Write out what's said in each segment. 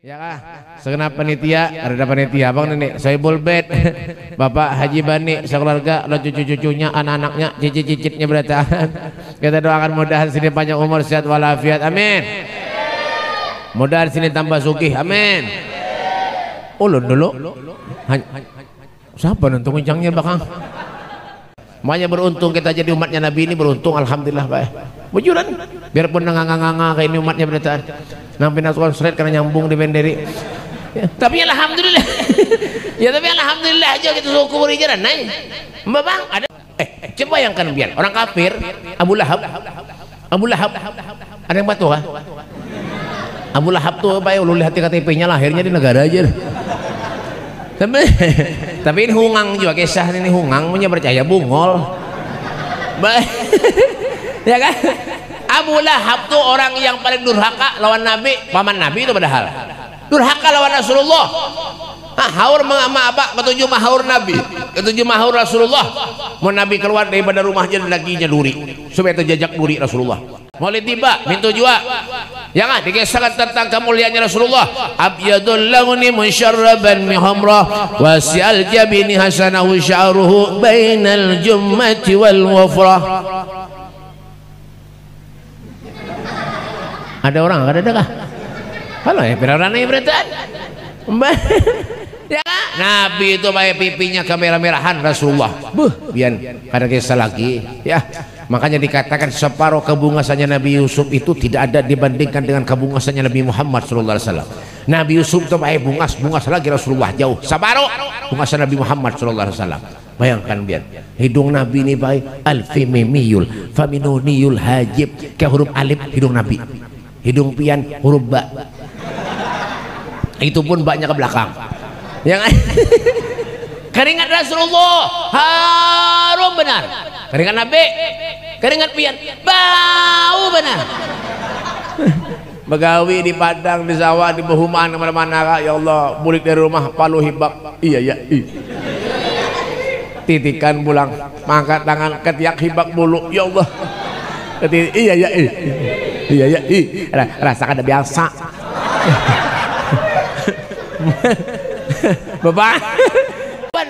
Ya kah? Segenap panitia, ada panitia Bang Nenek, Soebul Bed, Bapak Haji Bani, sekeluarga, lo cucu-cucunya, anak-anaknya, cicit-cicitnya beratahan. Kita doakan mudahan sini panjang umur, sehat walafiat, amin. Mudahan sini tambah sugih, amin. Ulun dulu. Siapa nonton kencangnya Bakang? Makanya beruntung kita jadi umatnya Nabi ini, beruntung alhamdulillah Pak. Bujuran, biarpun nganga-nganga kayak ini umatnya beratahan. Nampi nas konslet karena nyambung di benderi. Ya, tapi alhamdulillah. Ya tapi alhamdulillah aja kita syukuri jalan naik. Mbak Bang, ada coba bayangkan biar orang kafir Abu Lahab. Ada yang batu kah? Abu Lahab tuh apa ya, lu lihat KTP-nya lahirnya di negara aja. Tapi ini hungang juga kisah ini, hungang punya percaya bungol. Ya kan? Abu Lahab tuh orang yang paling durhaka lawan Nabi, paman Nabi itu padahal. Durhaka lawan Rasulullah. Haur mengama-apa ketujuh mahaur Nabi, ketujuh mahaur Rasulullah. Mau Nabi keluar daripada rumahnya lakinya duri, supaya terjajak duri Rasulullah. Mulai tiba mintu jua. Ya kan dikisahkan tentang kemuliaannya Rasulullah. Abyadul launi musyarraban mi hamrah wasi'al jabini hasanahu sya'ruhu bainal jummati wal wafrah. Ada orang ada kah? Halo ya pirarana ibretan. Ya kan? Nabi itu pakai pipinya kemerah-merahan Rasulullah. Biar ada kisah lagi ya. Makanya dikatakan separuh kebungasannya Nabi Yusuf itu tidak ada dibandingkan dengan kebungasannya Nabi Muhammad sallallahu alaihi wasallam. Nabi Yusuf itu pakai bungas lagi Rasulullah jauh. Separuh bungasan Nabi Muhammad sallallahu alaihi wasallam. Bayangkan biar hidung Nabi ini baik alfimimiyul faminuniyul hajib kayak huruf alif hidung Nabi. Hidung pian huruf ba, itu pun banyak ke belakang. Yang keringat Rasulullah harum benar, keringat Nabi, keringat pian bau benar. Begawi di padang, di sawah, di Behuman, kemana-mana. Ya Allah, mulik dari rumah palu hibak. Iya ya. Titikan pulang, mangkat tangan ketiak hibak bulu. Ya Allah. Iya ya. Iya ya, rasakan udah biasa. Bapak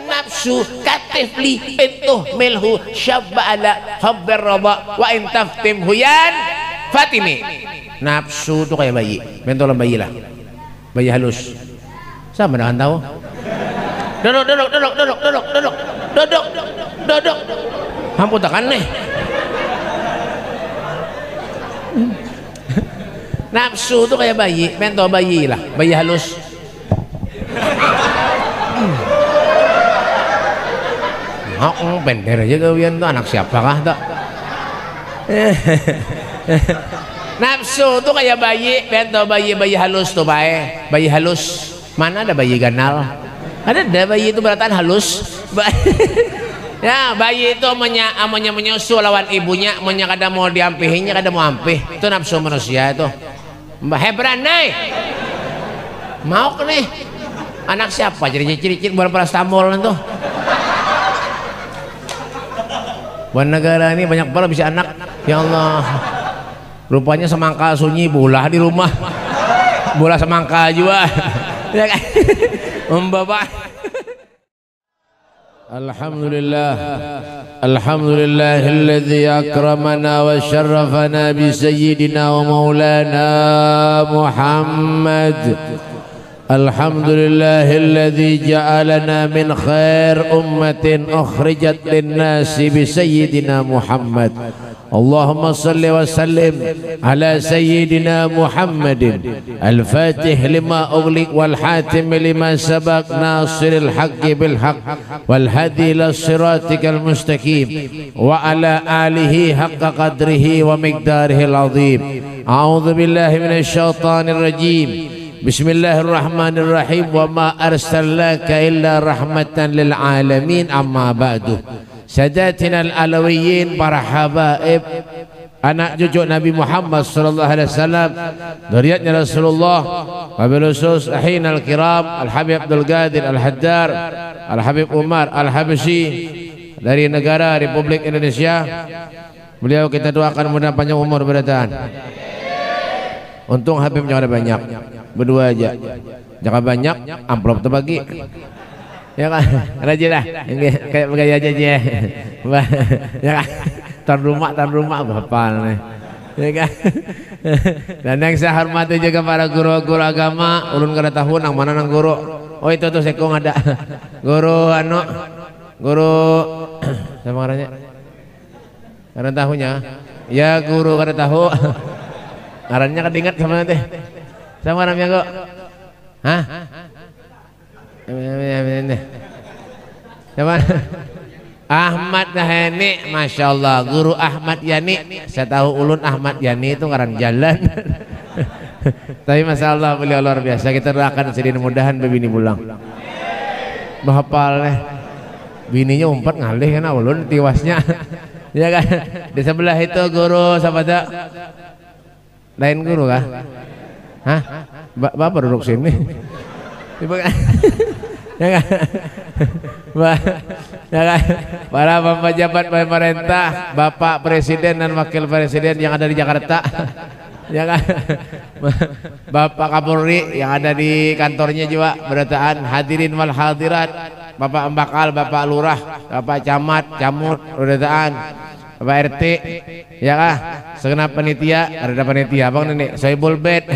nafsu katifli itu milhu syabala habbar raba wa in taftim huyan fatimi. Nafsu itu kayak bayi, bentolan bayi lah, bayi halus. Sama dengan tahu. Duduk. Hampun tekan nih. Nafsu tuh kayak bayi, mentol bayi lah, bayi halus. Bender aja kawian tuh anak siapa kah tak? Nafsu tuh kayak bayi, mentol bayi halus tuh bayi halus. Mana ada bayi ganal? Ada bayi itu berataan halus. Ya bayi itu amanya menyusu lawan ibunya, kada mau diampihinya kada mau ampih. Itu nafsu manusia itu. Mbak Hebran nih mau ke nih anak siapa jadi ciri-ciri buat parastamol tuh. Buat negara ini banyak banget bisa anak. Ya Allah, rupanya semangka sunyi bola di rumah, bola semangka juga. Ya kan Bapak. Alhamdulillahilladzi akramana wa syarrafana bi sayyidina wa maulana Muhammad. Alhamdulillahilladzi ja'alana min khair ummatin ukhrijat lin-nasi bi sayyidina Muhammad. Allahumma salli wa sallim ala sayyidina Muhammadin al-fatih lima ughliq wal hatim lima sabaq nasiril haqqi bil haqq wal hadi ila siratikal mustaqim wa ala alihi haqqa qadrihi wa miqdarihi al-azim. A'udzu billahi minasy syaithanir rajim. Bismillahirrahmanirrahim. Wa ma arsalnaka illa rahmatan lil alamin. Amma ba'du. Sadatina al-alawiyyin, para habaib, anak cucu Nabi Muhammad sallallahu alaihi wasallam, dzurriyyatnya Rasulullah, wabil khusus ahin al-kiram Al-Habib Abdul Qadir Al-Haddar, Al-Habib Umar Al-Habsyi dari negara Republik Indonesia. Beliau kita doakan mudah panjang umur bertahan. Untung Habibnya ada banyak. berdua aja. Jangan banyak, amplop terbagi. Ya kan, aja lah, kayak begaya aja ya. Ya kan, tahun rumah bapak nih. Ya kan. Dan yang saya hormati juga para guru-guru agama, ulun kada tahu nang mana nang guru. Oh itu tuh sekong ada. Guru guru siapa ngarannya? Kada tahunya. Ya guru kada tahu. Ngarannya kada ingat sama nanti. Sama namanya kok. Hah? Siapa? Ahmad Yani, masya Allah, guru Ahmad Yani. Saya tahu ulun Ahmad Yani itu ngaran jalan. Tapi masya Allah beliau luar biasa. Kita doakan sedih mudahan bini pulang. Bahapal bininya umpat ngalih karena ulun tiwasnya. Ya kan? Di sebelah itu guru sahabat. Lain guru kah? Hah? Bapak duduk sini. Ya kan? Ya kan? Para pejabat pemerintah, Bapak Presiden dan Wakil Presiden yang ada di Jakarta, ya kan? Bapak Kapolri yang ada di kantornya juga berataan, hadirin wal hadirat, Bapak Embakal, Bapak Lurah, Bapak Camat, Camut, berataan, Bapak RT, ya kah? Segenap panitia, ada panitia, Bang Nenek, Soebul Bed,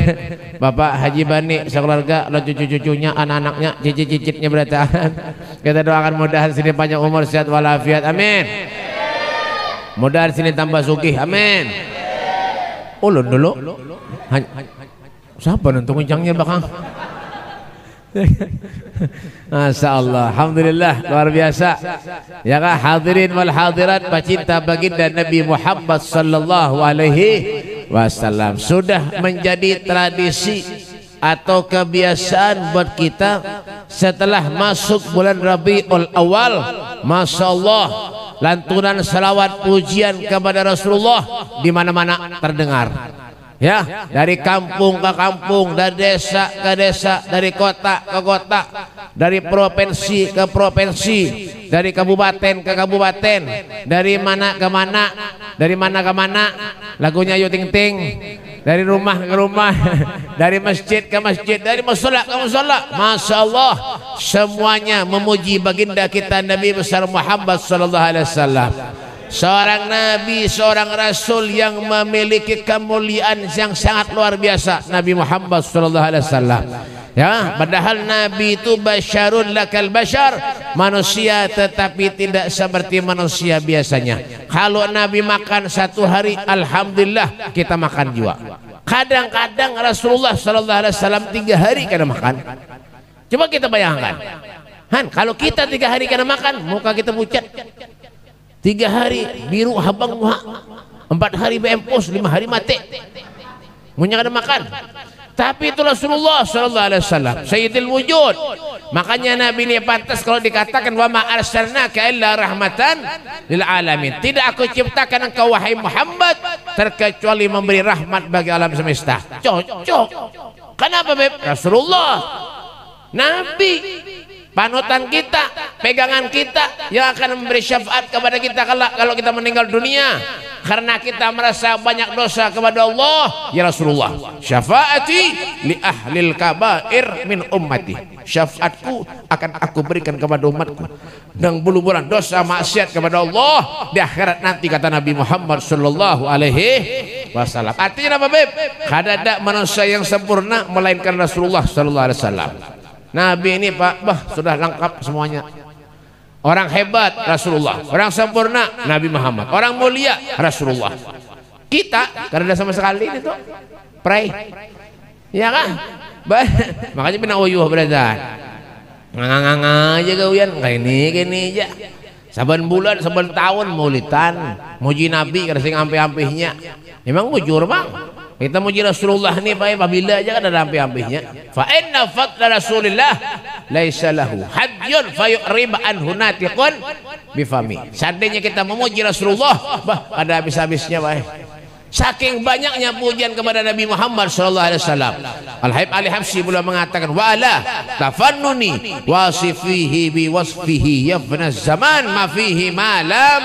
Bapak Haji Bani, sekeluarga, lo cucu-cucunya, anak-anaknya, cicit-cicitnya berataan. Kita doakan mudahan sini panjang umur, sehat walafiat, amin. Mudahan sini tambah sugih, amin. Ulun dulu, siapa nonton kencangnya bakang? Masya Allah, alhamdulillah, luar biasa. Ya kah, hadirin wal hadirat, pecinta baginda Nabi Muhammad sallallahu alaihi wasallam. Sudah menjadi tradisi atau kebiasaan buat kita setelah masuk bulan Rabiul Awal, masya Allah, lantunan salawat pujian kepada Rasulullah di mana-mana terdengar. Ya, dari kampung ke kampung, dari desa ke desa, dari kota ke kota, dari provinsi ke provinsi, dari kabupaten ke kabupaten, dari mana ke mana, dari mana ke mana, lagunya Ayu Ting Ting, dari rumah ke rumah, dari masjid ke masjid, dari mushola ke mushola. Masya Allah, semuanya memuji baginda kita Nabi besar Muhammad sallallahu alaihi wasallam. Seorang nabi, seorang rasul yang memiliki kemuliaan yang sangat luar biasa, Nabi Muhammad sallallahu alaihi wasallam. Ya, padahal nabi itu basyarun lakal basyar, manusia tetapi tidak seperti manusia biasanya. Kalau nabi makan satu hari, alhamdulillah kita makan juga. Kadang-kadang Rasulullah sallallahu alaihi wasallam 3 hari kada makan. Coba kita bayangkan, Han, kalau kita 3 hari kada makan, muka kita pucat. 3 hari biru habang muha, 4 hari bempos, 5 hari mati. Munya kada makan. Tapi itu Rasulullah sallallahu alaihi wasallam, sayyidul wujud. Makanya Nabi ini pantas kalau dikatakan wa ma arsalnaka illa rahmatan lil alamin. Tidak aku ciptakan engkau wahai Muhammad terkecuali memberi rahmat bagi alam semesta. Cocok. Kenapa Beb? Rasulullah, Nabi, panutan kita, pegangan kita yang akan memberi syafaat kepada kita kalau kita meninggal dunia karena kita merasa banyak dosa kepada Allah. Ya Rasulullah, syafaati li ahlil kabair min ummati, syafaatku akan aku berikan kepada umatku yang buluburan dosa maksiat kepada Allah di akhirat nanti, kata Nabi Muhammad sallallahu alaihi wasallam. Artinya apa Beb? Kada ada manusia yang sempurna melainkan Rasulullah sallallahu alaihi wasallam. Nabi ini Pak, sudah lengkap semuanya. Orang hebat Rasulullah, orang sempurna Nabi Muhammad, orang mulia Rasulullah. Kita karena sama sekali itu pray, ya kan? Makanya pina uyuh berada. Ngang aja gawian kayak ini aja. Saban bulan, saban tahun maulidan, muji Nabi kada sing ampe-ampehnya. Memang mujur Bang. Kita muji Rasulullah nih Pak, apabila aja kan ada ampe-ampehnya. Fa inna fadla Rasulillah laisa lahu hadyun fayurib anhu natiqun bifami. Seandainya kita memuji Rasulullah, ada habis-habisnya Pak. Saking banyaknya pujian kepada Nabi Muhammad sallallahu alaihi wasallam. Al-Habib Ali Habsyi pula mengatakan wa ala tafannuni wasifihi bi wasfihi yabna zaman ma fihi ma lam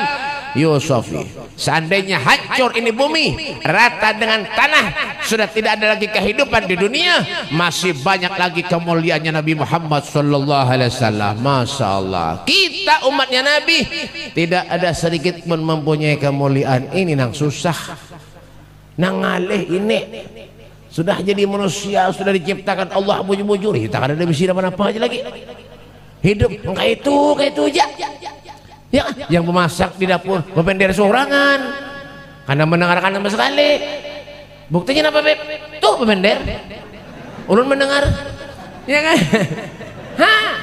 yusufi. Seandainya hancur ini bumi, rata dengan tanah, sudah tidak ada lagi kehidupan di dunia, masih banyak lagi kemuliaannya Nabi Muhammad sallallahu alaihi wasallam. Masya Allah, kita umatnya Nabi tidak ada sedikit pun mempunyai kemuliaan ini. Nang susah, nang ngalih ini. Sudah jadi manusia, sudah diciptakan Allah bujur-bujur, kita kan ada bisa apa aja lagi. Hidup kayak itu aja. Ya, yang memasak di dapur pembender sorangan, karena mendengarkan sama sekali. Buktinya apa, Beb? Tuh pembender, ulun mendengar, ya kan? Hah?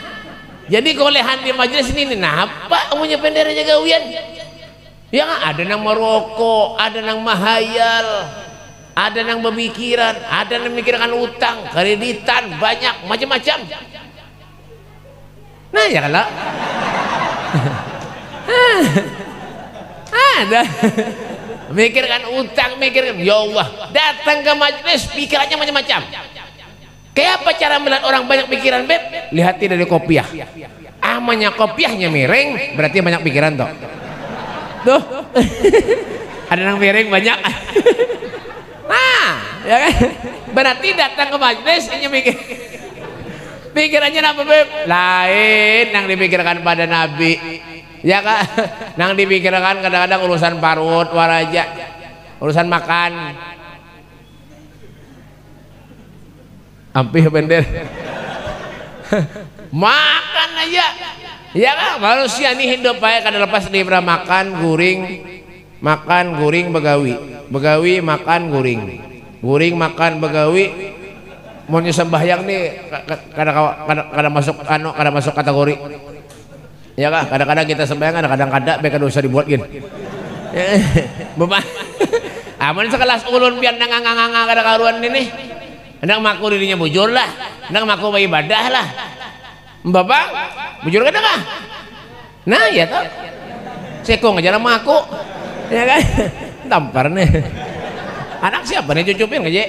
Jadi kolehan di majelis ini, nah apa punya pembender aja gawian? Ya kan? Ada nang merokok, ada nang mahayal, ada nang pemikiran, ada nang memikirkan utang, kreditan, banyak macam-macam. Nah ya kan lah. Ada mikirkan utang, mikirkan ya Allah, datang ke majelis pikirannya macam-macam. Kayak apa cara melihat orang banyak pikiran, Beb? Lihat dari kopiah. Amanya kopiahnya miring, berarti banyak pikiran toh. Tuh. Ada yang miring banyak. Nah, ya kan? Berarti datang ke majelis hanya mikir. Pikirannya apa, Beb? Lain yang dipikirkan pada Nabi. Ya kan? Yang dipikirkan kadang-kadang urusan parut, waraja, urusan makan. Ampih bender. Makan aja. Ya kan? Manusia ini hidup baik kada lepas diberi makan, guring, begawi, makan, guring, makan, begawi. Mau sembahyang nih kada masuk kategori. Ya kah, kadang-kadang kita sembahyang, kadang-kadang mereka dosa dibuat gini. Beban. Amun sekelas ulun pian nang kada karuan ini. Hendak maku dirinya bujur lah, hendak maku ibadah lah. Bapak, bujur kada kah? Nah, ya toh. Seko ngajar maku. Ya kan? Tampar nih. Anak siapa nih cucupin aja?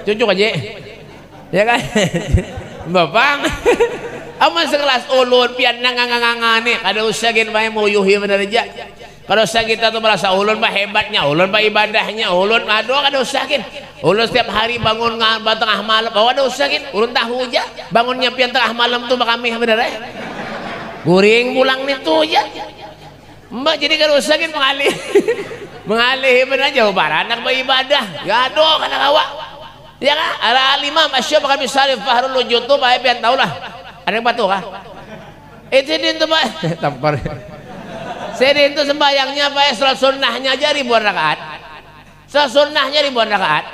Cucuk aja. Ya kan? Bapak. Aman sekelas ulun pian nih kada usah gin bae muyuhi bener aja. Kada usah kita tuh merasa ulun bah hebatnya, ulun bah ibadahnya, ulun aduh kada usah gin. Ulun setiap hari bangun tengah malam, kada usah gin. Ulun tahu aja bangunnya pian tengah malam tuh kami bener eh. Guring pulang nih tuh aja. Mbak jadi kada usah gin mengalih bener aja baran anak beribadah. Ya aduh kada kawa. Ya kan? Ala Imam Asy-Syafi'i kami salih Fahrul Wujud tuh bae pian tahu lah. Ada yang batu kah? Itu din tuh Pak. Tampar. Sedin tuh sembahyangnya Pak, salat sunnahnya aja ribuan rakaat. Salat sunnahnya ribuan rakaat.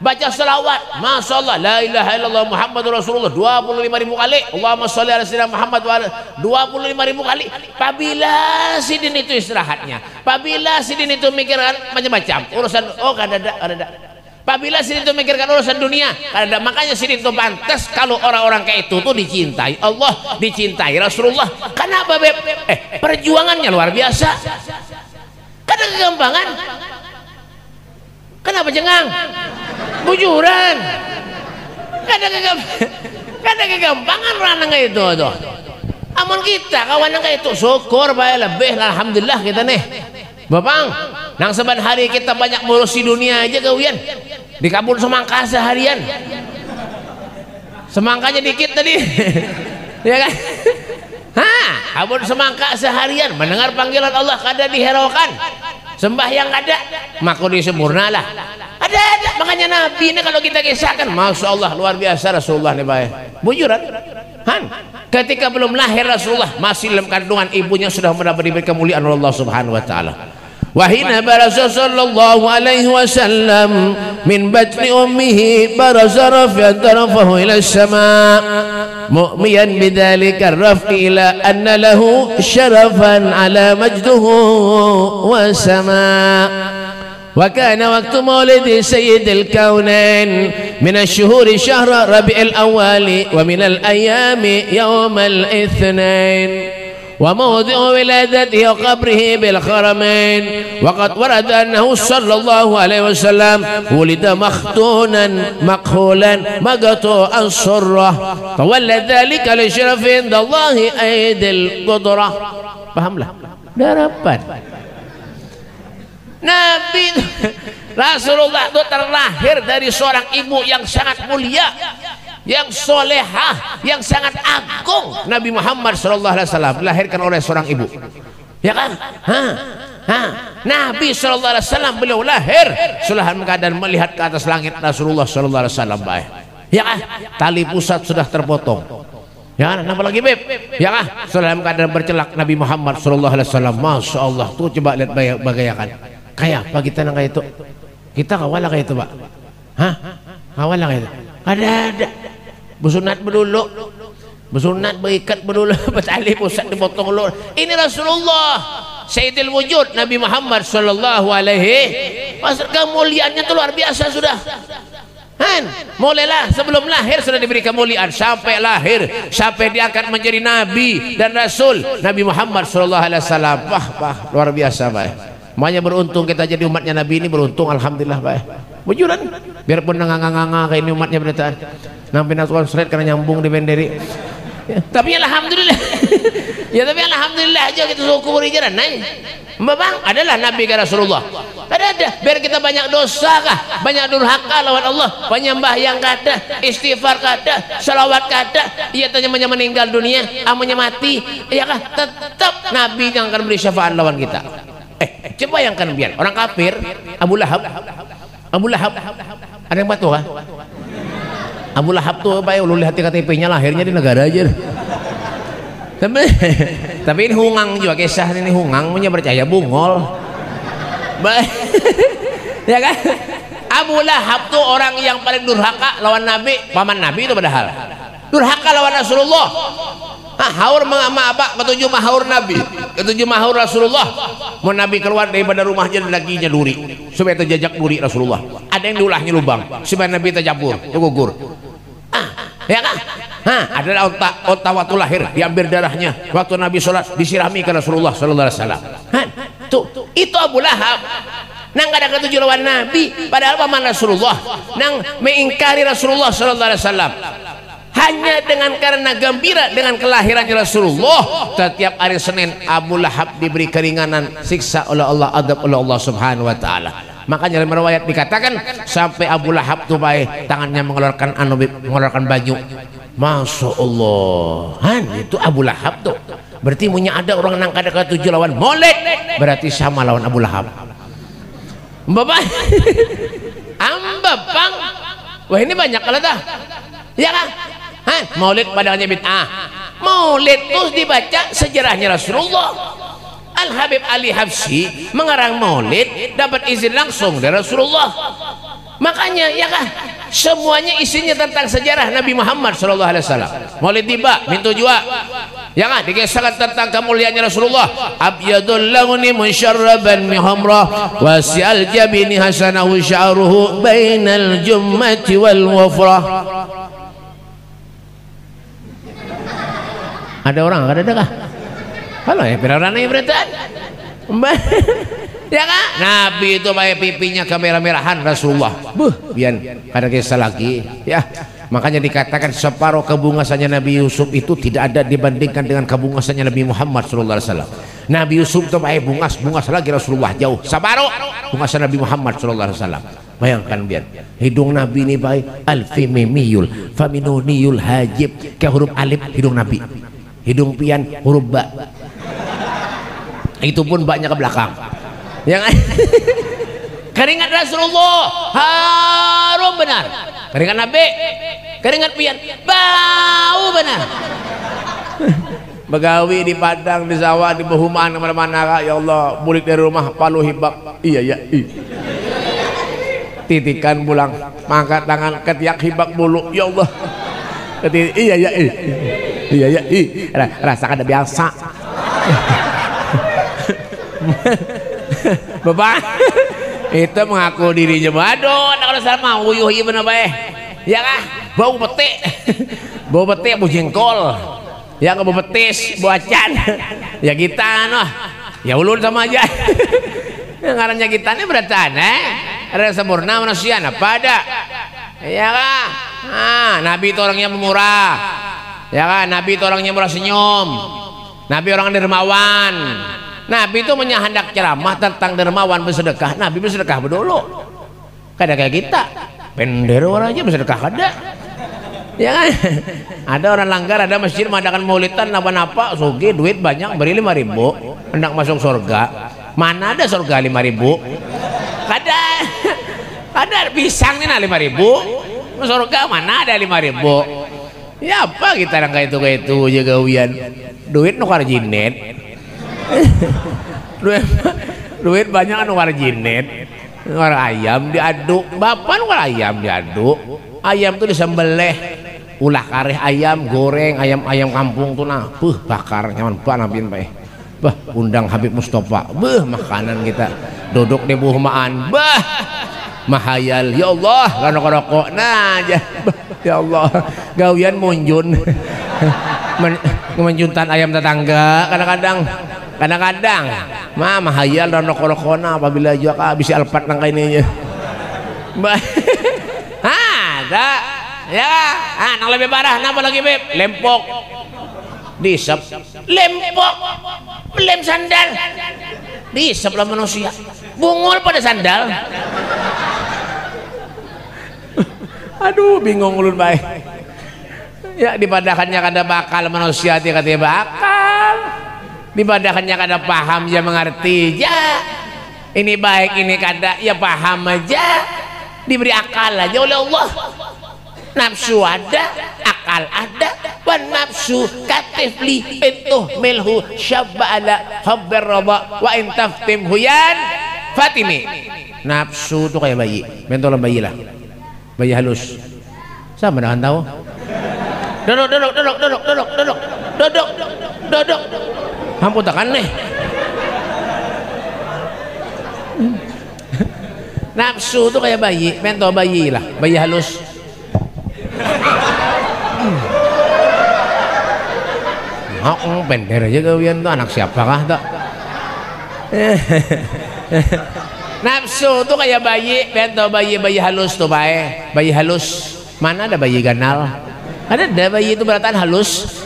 Baca selawat, Masya Allah, la ilaha illallah Muhammadur Rasulullah 25.000 kali. Allahumma sholli ala sayyidina Muhammad wa 25.000 kali. Pabila sidin itu istirahatnya, pabila sidin itu mikirkan macam-macam urusan, oh kada ada. Apabila sidin itu memikirkan urusan dunia, karena makanya sidin itu pantas kalau orang-orang kayak itu tuh dicintai Allah, dicintai Rasulullah. Kenapa, Beb? Perjuangannya luar biasa. Kada kegampangan. Kenapa cengang? Bujuran. Kada kegampangan orang kayak itu tuh. Amun kita kawan yang kayak itu syukur bae lebih alhamdulillah kita nih. Bapang, nang seban hari kita banyak ngurusi dunia aja gawian. Di kabul semangka seharian. Semangkanya dikit tadi. Ya kan? Hah, kabul semangka seharian mendengar panggilan Allah kada diheraukan. Sembahyang ada, maka disempurna lah. Ada. Makanya Nabi ini kalau kita kisahkan, Masya Allah luar biasa Rasulullah nih baik. Bujuran. Han, ketika belum lahir Rasulullah masih dalam kandungan ibunya sudah diberi kemuliaan oleh Allah Subhanahu wa taala. Wahina barasa sallallahu alaihi wasallam min batni ummihi barasa rafi'an tarafahu ila as-sama' mu'miyan bidzalika ar-raf'i ila anna lahu syarafan ala majduhu wa sama'. وكان وقت مولد سيد الكونين من الشهور شهر ربيع الأول ومن الأيام يوم الاثنين وموضع ولادته وقبره بالحرمين وقد ورد أنه صلى الله عليه وسلم ولد مختونا مكحولا مقطوعا السرة فولد ذلك لشرف عند الله أيد القدرة. Paham lah? Darapan Nabi Rasulullah itu terlahir dari seorang ibu yang sangat mulia, yang solehah, yang sangat agung. Nabi Muhammad SAW dilahirkan oleh seorang ibu, ya kan? Nabi SAW beliau lahir dalam keadaan melihat ke atas langit Rasulullah SAW, ya kan? Tali pusat sudah terpotong, ya kan? Apa lagi beb? Ya kan? Dalam keadaan bercelak Nabi Muhammad SAW. Masya Allah tuh, coba lihat bagayakan. Kayak apa kita nang kayak itu? Kita kawala kayak itu, Pak. Hah? Kawala kayak itu? Ada. Bersunat berdulu. Bersunat berikat berdulu. Bertali pusat dipotong dulu. Ini Rasulullah Sayyidil Wujud Nabi Muhammad sallallahu alaihi wasallam. Kemuliaannya itu luar biasa sudah. Mulailah sebelum lahir sudah diberi kemuliaan, sampai lahir, sampai diangkat menjadi nabi dan rasul Nabi Muhammad sallallahu alaihi wasallam. Wah, luar biasa, Pak. Makanya beruntung kita jadi umatnya Nabi ini, beruntung alhamdulillah, Pak. Bujuran biarpun nganga kayak ini umatnya beritaan nang pindah konslet karena nyambung di benderi, ya, tapi alhamdulillah. Ya tapi alhamdulillah aja kita syukuri jalan naik. Memang adalah Nabi ke Rasulullah. Ada biar kita banyak dosa kah, banyak durhaka lawan Allah, penyembah yang kata, istighfar kata, salawat kata, ia tanya meninggal dunia, amanya mati, ya kah? Tetap Nabi yang akan beri syafaat lawan kita. Coba yang kan biar orang kafir, Abu Lahab ada yang batu kah? Abu Lahab tuh apa ya, lu lihat KTP-nya lahirnya di negara aja. Tapi ini hungang juga, kisah ini hungang punya percaya bungol. Ya kan? Abu Lahab tuh orang yang paling durhaka lawan Nabi, paman Nabi itu padahal. Durhaka lawan Rasulullah. Haur mengapa ketujuh mahaur Nabi, ketujuh mahaur Rasulullah. Mau Nabi keluar daripada rumahnya, laginya duri supaya terjajak duri Rasulullah. Ada yang diulahnya lubang supaya Nabi terjabur, tergugur. Ya kan? Adalah otak waktu lahir diambil darahnya, waktu Nabi sholat disirami ke Rasulullah sallallahu alaihi wasallam. Tuh itu Abu Lahab. Nang ada ketujuh lawan Nabi, padahal paman Rasulullah, nang mengingkari Rasulullah sallallahu alaihi wasallam. Hanya dengan karena gembira dengan kelahirannya Rasulullah, setiap hari Senin Abu Lahab diberi keringanan siksa oleh Allah, adab oleh Allah Subhanahu wa taala. Makanya dalam riwayat dikatakan sampai Abu Lahab tuh baik tangannya mengeluarkan baju. Masya Allah, itu Abu Lahab tuh. Berarti punya ada orang nang kada ketujuh lawan Maulid, berarti sama lawan Abu Lahab. Bapak, ambang, wah ini banyak kalau dah, ya kan? Maulid padahal bid'ah. Maulid terus dibaca sejarahnya Rasulullah. Al Habib Ali Habsyi mengarang Maulid dapat izin langsung dari Rasulullah. Makanya ya kan, semuanya isinya tentang sejarah Nabi Muhammad SAW. Maulid tiba mintu jua, ya kan, dikisahkan tentang kemuliaannya Rasulullah. Abyadul launi musyarraban mihamra wasi'al jabini hasanahu sya'ruhu bainal jummati wal wafrah. Ada orang ada kah? Halo ya, pirarana ya berantan. Ya kan? Nabi itu pakai pipinya kemerah-merahan Rasulullah. Biar ada kisah lagi. Ya, makanya dikatakan separuh kebungasannya Nabi Yusuf itu tidak ada dibandingkan dengan kebungasannya Nabi Muhammad SAW. Nabi Yusuf itu pakai bungas lagi Rasulullah jauh. Separuh bungasan Nabi Muhammad SAW. Bayangkan biar hidung Nabi ini baik alfimimiyul faminuniyul hajib ke huruf alif hidung Nabi. Hidung pian huruf ba, itu pun baknya ke belakang, yang keringat Rasulullah harum benar, keringat Nabi, keringat pian bau benar. Begawi di padang, di sawah, di behumaan kemana-mana, ya Allah, bulik dari rumah palu hibak, iya ya, titikan pulang, mangkat tangan ketiak hibak bulu, ya Allah, ketik, iya ya, iya ya, rasakan ada biasa. Bapak itu mengaku dirinya aduh, kalau sama uyuh iya bener bae, ya kah? Bau petik, bau petik, bau jengkol, ya nggak bau betis, bau acan, ya kita noh, ya ulun sama aja. Ngarannya kita ini beratan, ada sempurna manusia, apa ada? Ya kah? Nabi itu orangnya murah. Ya kan, Nabi itu orangnya murah senyum, Nabi orang dermawan, Nabi itu hendak ceramah tentang dermawan bersedekah. Nabi bersedekah dulu. Kada kayak kita. Pender orang aja bersedekah kada. Ya kan? Ada orang langgar, ada masjid mengadakan maulidan napa-napa, sugi duit banyak beri 5.000, hendak masuk surga. Mana ada surga 5.000? Kada. Ada pisang nih 5.000. Surga mana ada 5.000? Ya apa kita yang kayak itu aja gawian. Duit nukar jinet. duit banyak nukar jinet. Nukar ayam diaduk. Bapak nukar ayam diaduk. Ayam tuh disembelih, ulah kareh ayam goreng, ayam kampung tuh nah, bakar nyaman pak nampin pak, undang Habib Mustafa, makanan kita, duduk di buhmaan, mahayal, ya Allah, rokok nah aja, ya Allah, gawian munjun, menjuntan ayam tetangga, kadang-kadang, mahayal rokok nah, apabila juga bisa alpat nangka ini aja. Ada ya, nang lebih parah napa lagi beb? Lempok disep, lempok lem sandal disep lah manusia, bungul pada sandal. Aduh bingung ulun baik ya, dipadakannya kada bakal manusia tiga bakal, dipadakannya kada paham ya mengerti ya, ini baik ini kada ya paham aja, diberi akal aja oleh Allah. Nafsu ada, akal ada, wan nafsu katifli itu milhu syabala habbar raba wa in taftim huyan fatimi. Nafsu tuh kayak bayi, bentolan bayi lah, bayi halus. Sama dengan tahu. Duduk. Hampun tekan nih. Nafsu tuh kayak bayi, bentol bayi lah, bayi halus. Bender aja gawian tuh, anak siapakah tuh? Nafsu tuh kayak bayi, bentol bayi halus tuh bayi halus. Mana ada bayi ganal? Ada bayi itu beratan halus.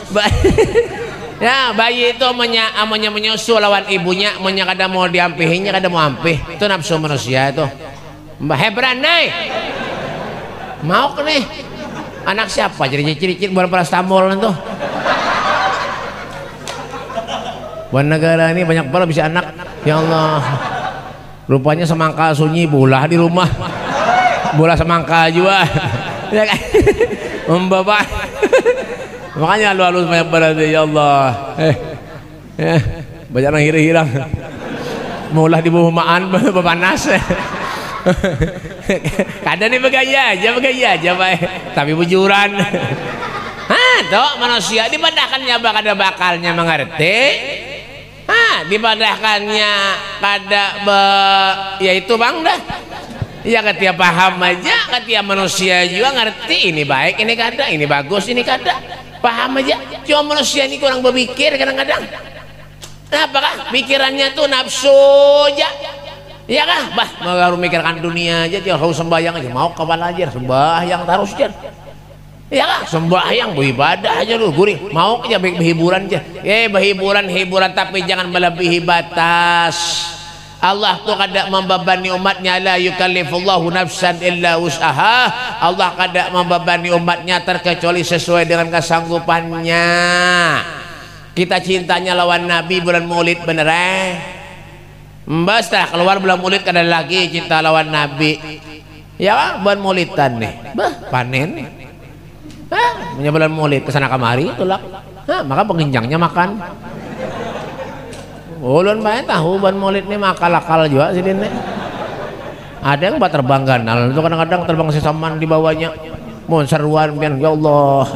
Ya bayi itu amanya menyusu lawan ibunya, kada mau diampihinya, kada mau ampih. Itu nafsu manusia itu. Mbah Hebran nih mau ke nih anak siapa ciri-ciri buat parastamol tuh. Buat negara ini banyak pala bisa anak, ya Allah. Rupanya semangka sunyi bola di rumah, bola semangka juga ya kan. Membaba makanya halus banyak berarti, ya Allah. Banyak orang hirang mulah di buhumaan panas. Kadang nih begaya aja baik, tapi bujuran. Toh manusia dipadakannya kada bakalnya mengerti. Dipadakannya kada yaitu bang dah. Ya ketia paham aja, ketia manusia juga ngerti ini baik, ini kada, ini bagus, ini kada. Paham aja. Cuma manusia ini kurang berpikir kadang-kadang. Apakah pikirannya tuh nafsu aja? Iya kah? Baru mikirkan dunia aja, dia harus sembahyang aja, mau kapan aja sembahyang terus aja. Iya kah? Sembahyang beribadah aja lu gurih, mau aja berhiburan aja. Berhiburan tapi jangan melebihi batas. Allah tuh kada membebani umatnya, la yukallifullahu nafsan illa wus'aha. Allah kada membebani umatnya terkecuali sesuai dengan kesanggupannya. Kita cintanya lawan Nabi bulan Maulid bener Mbak setelah keluar bulan Maulid kada lagi cinta lawan Nabi. Ya bulan Maulidan nih, panen nih. Punya bulan Maulid kesana kemari tulak. Maka penginjangnya makan. Ulun banyak tahu bulan Maulid nih makal-akal juga sih nih. Ada yang buat terbang ganal itu kadang-kadang terbang sesaman di bawahnya. Mohon seruan pian, ya Allah.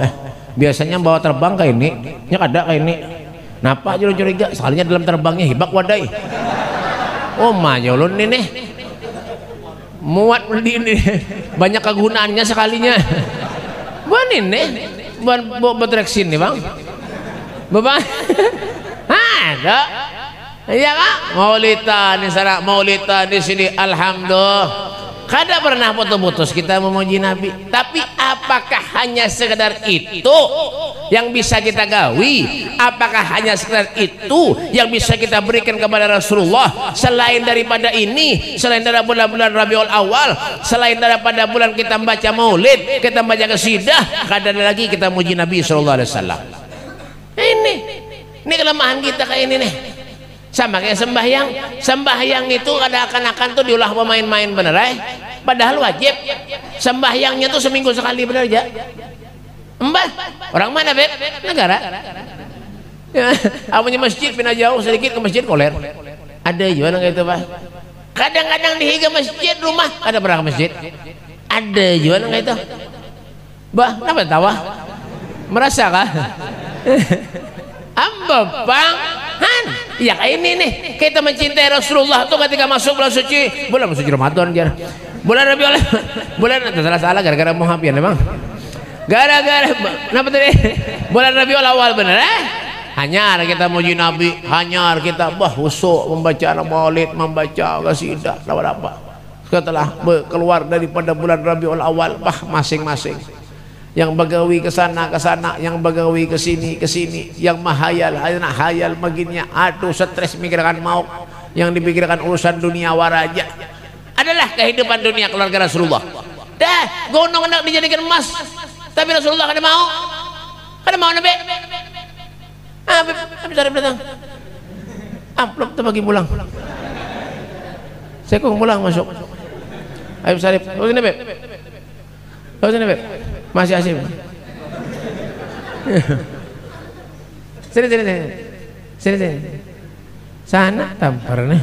Biasanya bawa terbang kayak ini, nya kada kayak ini. Napa curiga sekalinya dalam terbangnya hibak wadai. Oh ulun nih muat ini banyak kegunaannya sekalinya. Buan ini buat treksin nih bang. Bapak, ada. Iya kak, maulidan di sini, alhamdulillah. Kada pernah putus-putus kita memuji Nabi. Tapi apakah hanya sekedar itu? yang bisa kita gawi? Apakah hanya sekedar itu yang bisa kita berikan kepada Rasulullah? Selain daripada ini, selain dari bulan-bulan Rabiul Awal, selain daripada bulan kita membaca maulid, kita membaca qasidah, kadang lagi kita muji Nabi sallallahu alaihi wasallam. Ini kelemahan kita kayak ini nih. Sama kayak sembahyang itu kadang-kadang tuh diulah pemain-main bener padahal wajib. Sembahyangnya tuh seminggu sekali bener aja. Mbah, orang mana Beb? Negara. Ya, punya masjid pindah jauh sedikit ke masjid koler. Ada juga kayak itu Pak. Kadang-kadang di ke masjid rumah ada berapa masjid? Ada juga kayak itu. Bah, kenapa tawa? Merasa kah? Bang, ya kayak ini nih, kita mencintai Rasulullah tuh ketika masuk bulan suci Ramadan jar. Bulan Rabiul, bulan salah gara-gara mau hapian emang. Gara-gara kenapa tadi? Bulan Rabiul Awal bener hanyar kita muji Nabi, hanyar kita khusyuk membaca maulid, membaca qasidah, lawan apa. Setelah keluar daripada bulan Rabiul Awal, masing-masing yang bagawi ke sana, yang bagawi ke sini, yang mahayal baginya, aduh stres mikirkan maut, yang dipikirkan urusan dunia waraja. Adalah kehidupan dunia keluarga Rasulullah. Dah, gunung hendak dijadikan emas, tapi Rasulullah kada mau Nabi. Habis hari datang, amplop tu bagi pulang. Saya kong pulang masuk. Habis hari, oh sini Beb. Masih asyik. Sini. Sana tampar nih.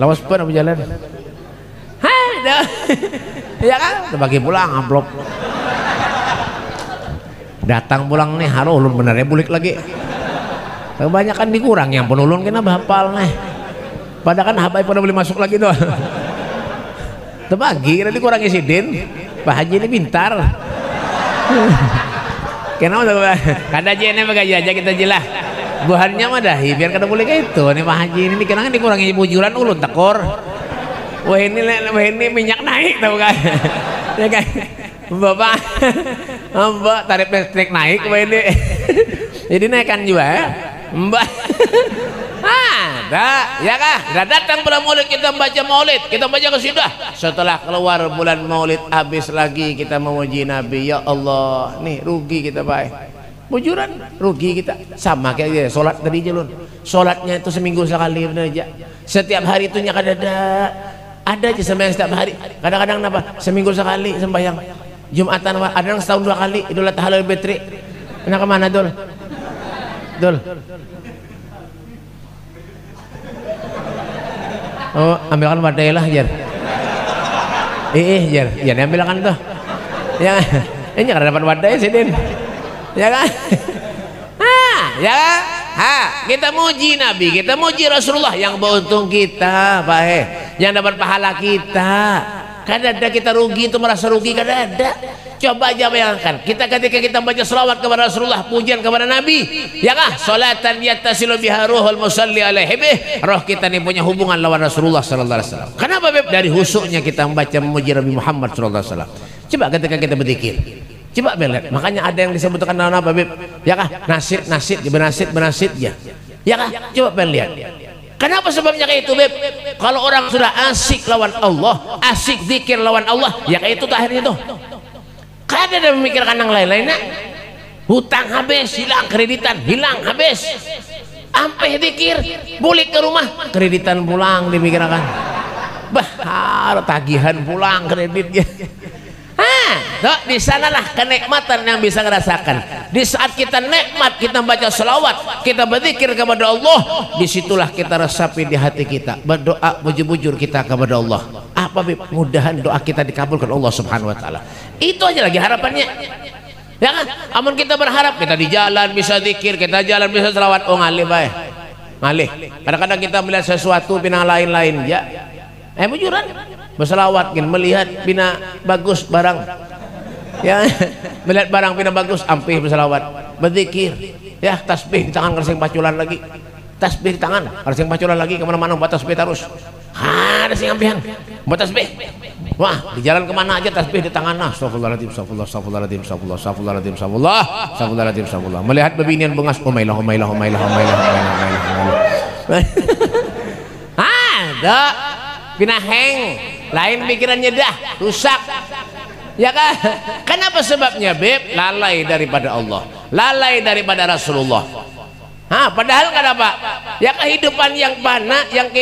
Lawas pun aku jalan. Ya kan? Bagi pulang amplop. Datang pulang nih, haruh ulun bener ya bulik lagi. Kebanyakan dikurang yang pun ulun kena hafal nih. Padahal kan habai pada boleh masuk lagi tuh. Terbagi nanti kurang isidin Pak Haji ini pintar. Kenapa tuh kada aja ini bagaja aja kita jelah buhannya mah dah biar kada boleh kayak itu nih Pak Haji ini kenapa dikurangi bujuran ulun tekor. Wah ini minyak naik tau kan ya kan Bapak Mbak tarif listrik naik wah ini jadi naikkan juga Mbak. Ya kah? Dah datang bulan maulid kita membaca maulid, kita membaca qasidah. Setelah keluar bulan maulid habis lagi kita memuji Nabi. Ya Allah, nih rugi kita Pak. Bujuran rugi kita. Sama kayak sholat tadi jalun. Sholatnya itu seminggu sekali benar aja. Setiap hari itu ada aja sembahyang setiap hari. Kadang-kadang apa? Seminggu sekali sembahyang. Jumatan ada yang setahun 2 kali. Idul Adha Halal Fitri. Enak kemana Dul? Oh, ambilkan wadai lah jar. Jar, ambilkan tuh. Ya, ini kada dapat wadai sih Din. Ya kan? Kita muji Nabi, kita muji Rasulullah yang beruntung kita, Pak yang dapat pahala kita. Kada ada kita rugi itu merasa rugi, kada ada. Coba aja bayangkan kita ketika kita baca selawat kepada Rasulullah, pujian kepada Nabi, ya kah? Salatan yattasilu biha ruhul musalli alaihi bih. Roh kita ini punya hubungan lawan Rasulullah sallallahu alaihi wasallam. Kenapa Beb? Dari husuknya kita membaca memuji Nabi Muhammad sallallahu alaihi wasallam. Coba ketika kita berzikir. Coba lihat, makanya ada yang disebutkan nama apa Beb? Ya kah? Benasid ya. Ya kah? Coba lihat. Kenapa sebabnya kayak itu Beb? Kalau orang sudah asik lawan Allah, asik zikir lawan Allah, ya kayak itu tuh akhirnya tuh. Kada ada memikirkan yang lain-lainnya. Hutang habis, hilang kreditan, hilang habis. Sampai zikir, balik ke rumah, kreditan pulang dimikirkan. Tagihan pulang kreditnya. Di sanalah kenikmatan yang bisa ngerasakan. Di saat kita nikmat, kita baca selawat, kita berzikir kepada Allah, disitulah kita resapi di hati kita, berdoa bujur-bujur kita kepada Allah. Apa Beb? Mudahan doa kita dikabulkan Allah Subhanahu Wa Taala. Itu aja lagi harapannya. Ya kan? Amun kita berharap kita di jalan bisa zikir, kita jalan bisa selawat, oh ngalih bae. Ngalih. Kadang-kadang kita melihat sesuatu bina lain-lain ya. Bujuran berselawat melihat bina bagus barang. Ya, melihat barang bina bagus ampih berselawat, berzikir. Ya, tasbih di tangan kersing paculan lagi. Tasbih di tangan, kersing paculan lagi kemana-mana buat tasbih terus. Ada sing ampihan. Buat tasbih. Wah, di jalan kemana aja tasbih di tangan. Astagfirullahaladzim, astagfirullahaladzim, astagfirullahaladzim, astagfirullahaladzim, astagfirullah. Melihat bebinian bengas, umailah. Ada pinaheng, lain pikirannya dah rusak. Ya kan? Kenapa sebabnya, Beb? Lalai daripada Allah, lalai daripada Rasulullah. Padahal kenapa? Ya kehidupan yang fana, yang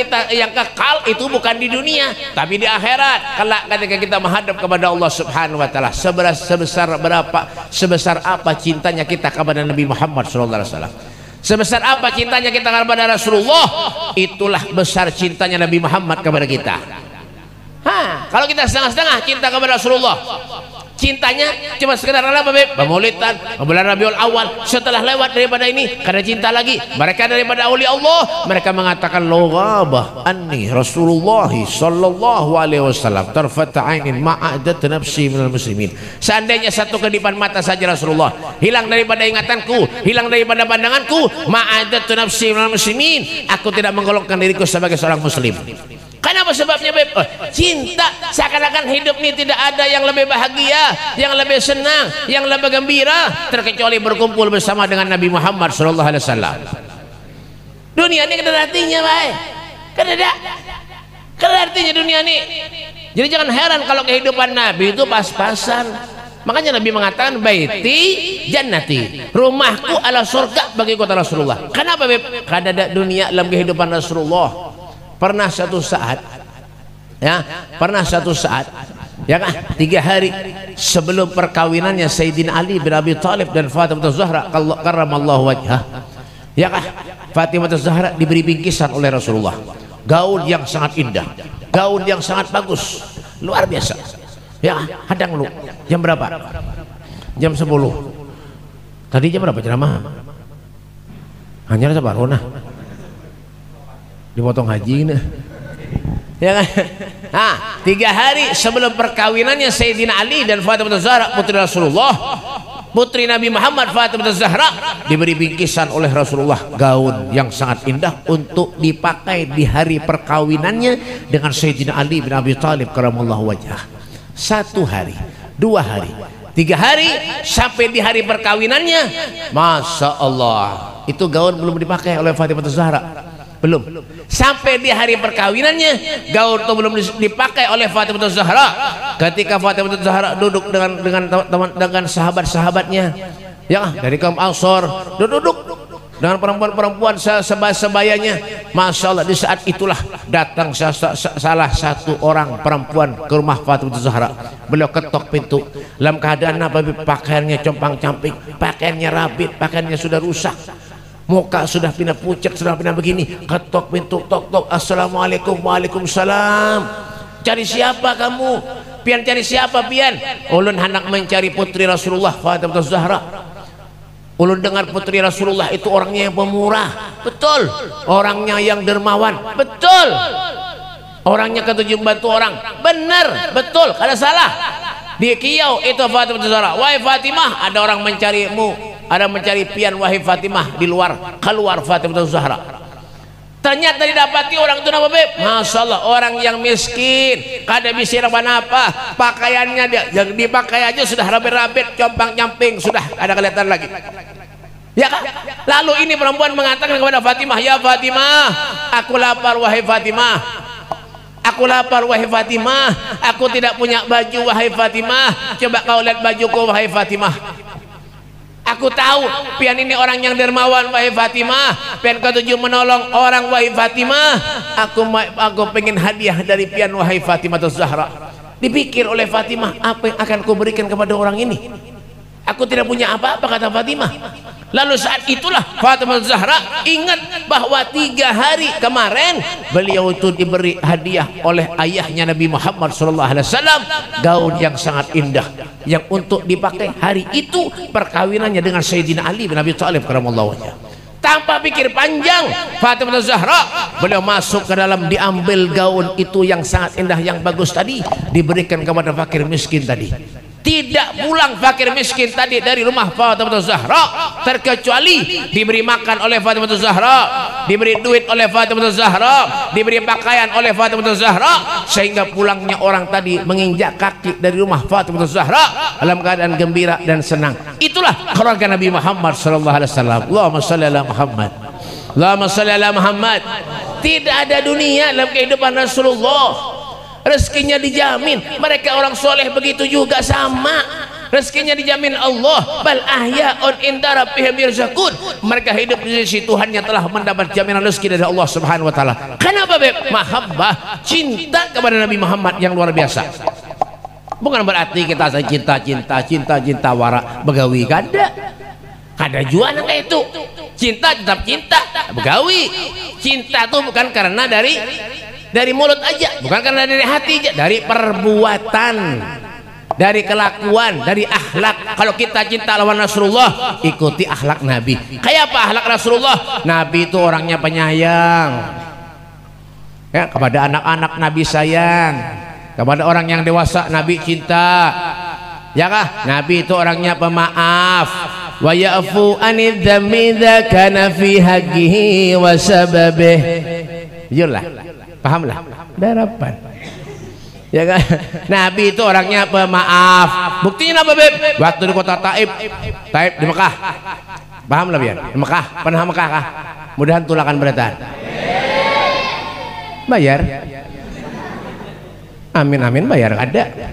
kekal itu bukan di dunia, tapi di akhirat. Kelak ketika kita menghadap kepada Allah Subhanahu wa taala, sebesar apa cintanya kita kepada Nabi Muhammad sallallahu alaihi wasallam. Sebesar apa cintanya kita kepada Rasulullah, itulah besar cintanya Nabi Muhammad kepada kita. Kalau kita setengah-setengah cinta kepada Rasulullah, cintanya cuma sekedar apa, Beb? Pemaulidan, bulan Rabiul Awal. Setelah lewat daripada ini, karena cinta lagi. Mereka daripada aulia Allah, mereka mengatakan la ghabah anni Rasulullah sallallahu alaihi wasallam tarfata ainin ma'adat nafsi minal muslimin. Seandainya satu kedipan mata saja Rasulullah hilang daripada ingatanku, hilang daripada pandanganku, ma'adat nafsi minal muslimin, aku tidak menggolongkan diriku sebagai seorang muslim. Kenapa sebabnya, Beb? Cinta. Seakan-akan hidup ini tidak ada yang lebih bahagia, yang lebih senang, yang lebih gembira terkecuali berkumpul bersama dengan Nabi Muhammad sallallahu alaihi wasallam. Dunia ini kada artinya, baik. Kada artinya dunia ini. Jadi jangan heran kalau kehidupan Nabi itu pas-pasan. Makanya Nabi mengatakan baiti jannati, rumahku adalah surga bagi kota Rasulullah. Kenapa, Beb? Kada ada dunia dalam kehidupan Rasulullah. Pernah satu saat, ya kan, 3 hari sebelum perkawinannya Sayyidina Ali bin Abi Thalib dan Fatimah Zahra karramallahu wajhah, ya kan, Fatimah Zahra diberi bingkisan oleh Rasulullah, gaun yang sangat indah, gaun yang sangat bagus, luar biasa. Ya, hadang lu. Jam berapa? Jam 10. Tadi jam berapa ceramah? Hanya sabar, nah. Dipotong haji nih, ya kan? 3 hari sebelum perkawinannya Sayyidina Ali dan Fatimah Zahra putri Rasulullah, putri Nabi Muhammad Fatimah Zahra, diberi bingkisan oleh Rasulullah gaun yang sangat indah untuk dipakai di hari perkawinannya dengan Sayyidina Ali bin Abi Thalib karramallahu wajhah. 1 hari, 2 hari, 3 hari sampai di hari perkawinannya, Masya Allah, itu gaun belum dipakai oleh Fatimah Zahra. Belum. Sampai di hari perkawinannya, gaun itu belum dipakai oleh Fatimah Zahra. Ketika Fatimah Zahra duduk dengan sahabat-sahabatnya, ya, dari kaum Ansor, duduk dengan perempuan-perempuan sebayanya. Masya Allah, di saat itulah datang salah satu orang perempuan ke rumah Fatimah Zahra. Beliau ketok pintu dalam keadaan apa? Pakaiannya compang-camping, pakaiannya rabit, pakaiannya sudah rusak, muka sudah pindah pucat, sudah pindah begini. Ketok pintu, tok. Assalamualaikum. Waalaikumsalam. Cari siapa kamu? Pian cari siapa, Pian? Ulun hendak mencari putri Rasulullah Fatimah Zahra. Ulun dengar putri Rasulullah itu orangnya yang pemurah, betul. Orangnya yang dermawan, betul. Orangnya ketujuh membantu orang, benar, betul, kada salah. Di Kiau itu Fatimah Zahra. Wahai Fatimah, ada orang mencarimu, ada mencari pian wahai Fatimah di luar. Keluar Fatimah Zahra. Ternyata didapati orang itu apa, Beb? Masya Allah, orang yang miskin, kada bisa apa, pakaiannya dia yang dipakai aja sudah rabit-rabit, compang-camping, sudah ada kelihatan lagi. Ya kan? Lalu ini perempuan mengatakan kepada Fatimah, ya Fatimah, aku lapar wahai Fatimah. Aku lapar wahai Fatimah, aku tidak punya baju wahai Fatimah. Coba kau lihat bajuku wahai Fatimah. Aku tahu pian ini orang yang dermawan wahai Fatimah, pian ketujuh menolong orang wahai Fatimah. Aku pengen hadiah dari pian wahai Fatimah Zahra. Dipikir oleh Fatimah, apa yang akan ku berikan kepada orang ini? Aku tidak punya apa-apa, kata Fatimah. Lalu saat itulah Fatimah Zahra ingat bahwa 3 hari kemarin beliau itu diberi hadiah oleh ayahnya Nabi Muhammad SAW, gaun yang sangat indah yang untuk dipakai hari itu perkawinannya dengan Sayyidina Ali bin Abi Thalib karramallahu wajhah. Tanpa pikir panjang, Fatimah Zahra beliau masuk ke dalam, diambil gaun itu yang sangat indah yang bagus tadi, diberikan kepada fakir miskin tadi. Tidak pulang fakir miskin tadi dari rumah Fatimah Zahra terkecuali diberi makan oleh Fatimah Zahra, diberi duit oleh Fatimah Zahra, diberi pakaian oleh Fatimah Zahra, sehingga pulangnya orang tadi menginjak kaki dari rumah Fatimah Zahra dalam keadaan gembira dan senang. Itulah keluarga Nabi Muhammad sallallahu alaihi wasallam. Allahumma shalli ala Muhammad. Allahumma shalli ala Muhammad. Tidak ada dunia dalam kehidupan Rasulullah. Rezekinya dijamin. Mereka orang soleh begitu juga sama, rezekinya dijamin Allah. Bal ahya'un inda rabbihim yurzaqun. Mereka hidup di sisi Tuhan yang telah mendapat jaminan rezeki dari Allah Subhanahu wa taala. Kenapa, Beb? Mahabbah, cinta kepada Nabi Muhammad yang luar biasa. Bukan berarti kita cinta wara begawi, kada jua kayak itu. Cinta tetap cinta, begawi. Cinta itu bukan karena dari mulut aja, bukan karena dari hati aja, dari perbuatan, dari kelakuan, dari akhlak. Kalau kita cinta lawan Rasulullah, ikuti akhlak Nabi. Kayak apa akhlak Rasulullah? Nabi itu orangnya penyayang, ya, kepada anak-anak Nabi sayang, kepada orang yang dewasa Nabi cinta, ya kah? Nabi itu orangnya pemaaf. Wa ya'fu anid dzammi idza kana fi haqqihi wa sababih. Jujurlah, pahamlah, darapan, ya kan? Nabi itu orangnya pemaaf. Buktinya apa, Beb? Waktu di kota Taif di Mekah, paham lah biar di Mekah, pernah Mekah kah? Mudahan tulakan beratan, bayar, amin bayar ada.